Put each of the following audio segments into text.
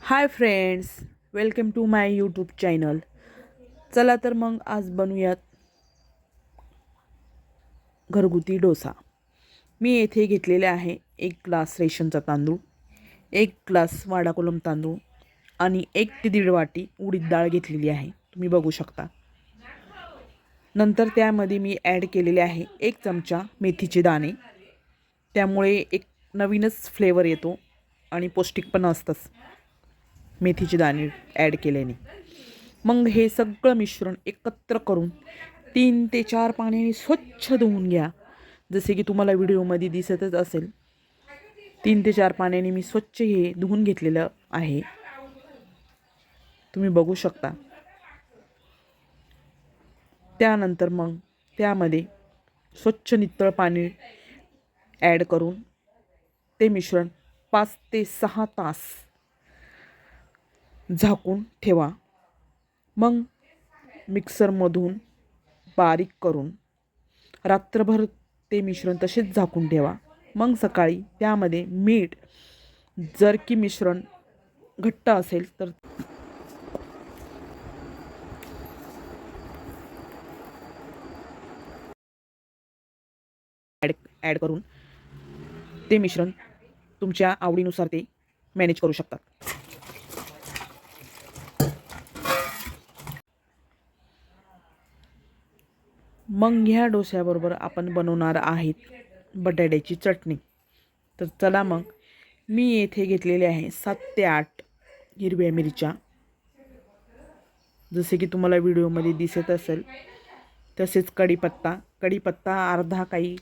High friends, welcome to my YouTube channel. चला तर मग आज बनवूयात घरगुती डोसा. मी येथे घेतलेले आहे 1 ग्लास रेशनचा तांदूळ, 1 ग्लास वाडा कोलम तांदूळ आणि 1 ते 1.5 वाटी उडीद डाळ घेतलेली आहे. तुम्ही बघू शकता. नंतर त्यामध्ये मी ॲड केलेले आहे 1 चमचा मेथीचे दाणे. त्यामुळे एक नवीनच फ्लेवर येतो आणि पौष्टिक पण असतंच मेथीचे दाणे ॲड केल्याने. मग हे सगळं मिश्रण एकत्र करून 3 ते 4 पाण्याने स्वच्छ धुवून घ्या. जसे की तुम्हाला व्हिडिओमध्ये दिसतच असेल. 3 ते 4 पाण्याने मी स्वच्छ हे धुवून घेतलेलं आहे. तुम्ही बघू शकता. त्यानंतर मग त्यामध्ये स्वच्छ नितळ पाणी ॲड करून ते मिश्रण 5 ते 6 तास झाकून ठेवा. मग मिक्सरमधून बारीक करून रात्रभर ते मिश्रण तसेच झाकून ठेवा. मग सकाळी त्यामध्ये मीठ, जर की मिश्रण घट्ट असेल तर ॲड करून ते मिश्रण तुमच्या आवडीनुसार ते मॅनेज करू शकता. मग ह्या डोस्याबरोबर आपण बनवणार आहेत बटाट्याची चटणी. तर चला मग मी येथे घेतलेले आहे 7 ते 8 हिरव्या मिरच्या. जसे की तुम्हाला व्हिडिओमध्ये दिसत असेल. तसेच कढीपत्ता अर्धा काही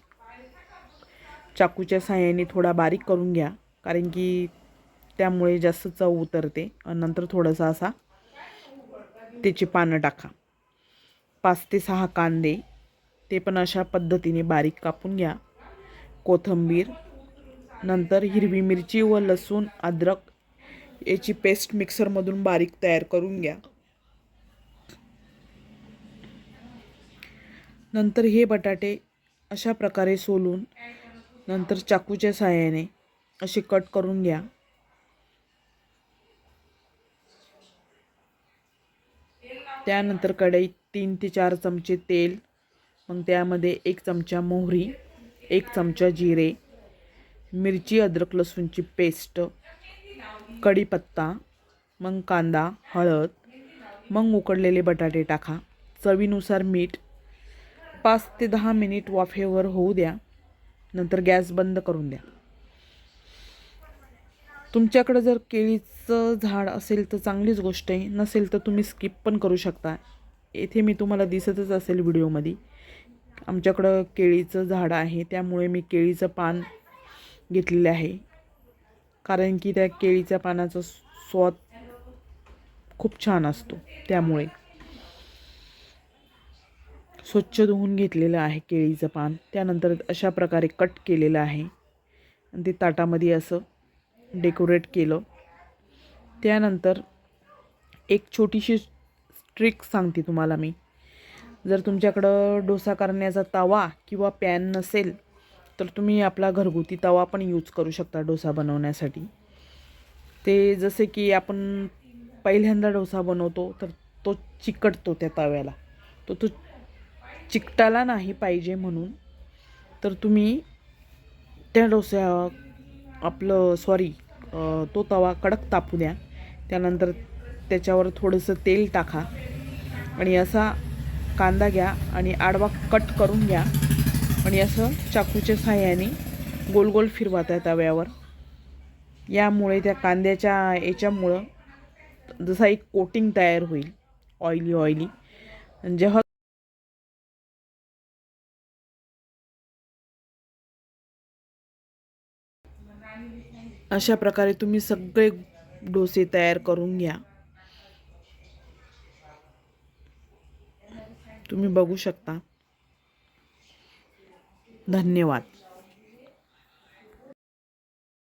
चाकूच्या साहाय्याने थोडा बारीक करून घ्या, कारण की त्यामुळे जास्त चव उतरते. आणि नंतर थोडासा असा त्याची पानं टाका. 5 ते 6 कांदे, ते पण अशा पद्धतीने बारीक कापून घ्या. कोथिंबीर, नंतर हिरवी मिरची व लसूण अद्रक याची पेस्ट मिक्सरमधून बारीक तयार करून घ्या. नंतर हे बटाटे अशा प्रकारे सोलून नंतर चाकूच्या साहाय्याने असे कट करून घ्या. त्यानंतर कढईत 3 ते 4 चमचे तेल, मग त्यामध्ये 1 चमचा मोहरी, 1 चमचा जिरे, मिरची अद्रक लसूणची पेस्ट, कढीपत्ता, मग कांदा, हळद, मग उकडलेले बटाटे टाका. चवीनुसार मीठ. 5 ते 10 मिनिट वाफेवर होऊ द्या. नंतर गॅस बंद करून द्या. तुमच्याकडे जर केळीचं झाड असेल तर चांगलीच गोष्ट आहे, नसेल तर तुम्ही स्किप पण करू शकता. येथे मी तुम्हाला दिसतच असेल व्हिडिओमध्ये, आमच्याकडं केळीचं झाड आहे, त्यामुळे मी केळीचं पान घेतलेले आहे. कारण की त्या केळीच्या पानाचा स्वाद खूप छान असतो. त्यामुळे स्वच्छ धुवून घेतलेलं आहे केळीचं पान. त्यानंतर अशा प्रकारे कट केलेलं आहे आणि ते ताटामध्ये असं डेकोरेट केलं. त्यानंतर एक छोटीशी ट्रिक सांगते तुम्हाला मी. जर तुमच्याकडं डोसा करण्याचा तवा किंवा पॅन नसेल तर तुम्ही आपला घरगुती तवा पण यूज करू शकता डोसा बनवण्यासाठी. ते जसे की आपण पहिल्यांदा डोसा बनवतो तर तो चिकटतो त्या तव्याला. तो चिकटायला नाही पाहिजे म्हणून तर तुम्ही त्या तो तवा कडक तापू द्या. त्यानंतर त्याच्यावर थोडंसं तेल टाका आणि असा कांदा घ्या आणि आडवा कट करून घ्या आणि असं चाकूच्या साहाय्याने गोल गोल फिरवा त्या तव्यावर. यामुळे त्या कांद्याच्या याच्यामुळं जसा एक कोटिंग तयार होईल, ऑइली. जेव्हा अशा प्रकारे तुम्ही सगळे डोसे तयार करून घ्या. तुम्ही बघू शकता. धन्यवाद.